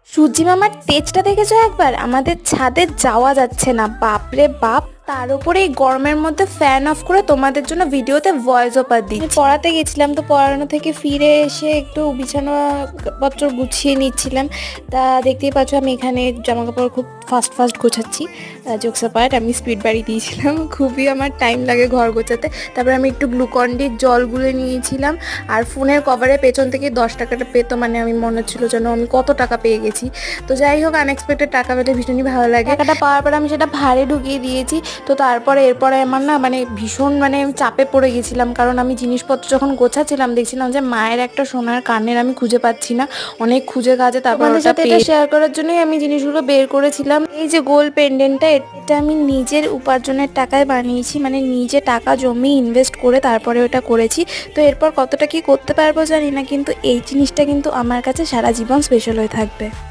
সূর্যি মামার তেজটা দেখেছো একবার? আমাদের ছাদে যাওয়া যাচ্ছে না, বাপরে বাপ। তার উপরে এই গরমের মধ্যে ফ্যান অফ করে তোমাদের জন্য ভিডিওতে ভয়েস ওভার দিই। পড়াতে গেছিলাম, তো পড়ানো থেকে ফিরে এসে একটু বিছানাপত্র গুছিয়ে নিচ্ছিলাম। তা দেখতেই পাচ্ছ আমি এখানে জামা কাপড় খুব ফাস্ট ফাস্ট গোছাচ্ছি। জোকস অ্যাপার্ট, আমি স্পিড বাড়ি দিয়েছিলাম, খুবই আমার টাইম লাগে ঘর গোছাতে। তারপরে আমি একটু গ্লুকন্ডির জল গুলে নিয়েছিলাম। আর ফোনের কভারের পেছন থেকে 10 টাকাটা পেতো, মানে আমি মনে হচ্ছিলো যেন আমি কত টাকা পেয়ে গেছি। তো যাই হোক, আনএক্সপেক্টেড টাকা পেতে ভীষণই ভালো লাগে। টাকাটা পাওয়ার পরে আমি সেটা ভাড়ে ঢুকিয়ে দিয়েছি। তো এরপরে আমার না মানে ভীষণ চাপে পড়ে গেছিলাম, কারণ আমি জিনিসপত্র যখন গোছাচ্ছিলাম দেখছিলাম যে মায়ের একটা সোনার কানের আমি খুঁজে পাচ্ছি না। অনেক খুঁজে কাজে তারপর ওটা সাথে এটা শেয়ার করার জন্যই আমি জিনিসগুলো বের করেছিলাম। এই যে গোল্ড পেন্ডেন্টটা, এটা আমি নিজের উপার্জনের টাকায় বানিয়েছি, মানে নিজে টাকা জমিয়ে ইনভেস্ট করে তারপরে ওটা করেছি। তো এরপর কতটা কি করতে পারবো জানি না, কিন্তু এই জিনিসটা কিন্তু আমার কাছে সারা জীবন স্পেশাল হয়ে থাকবে।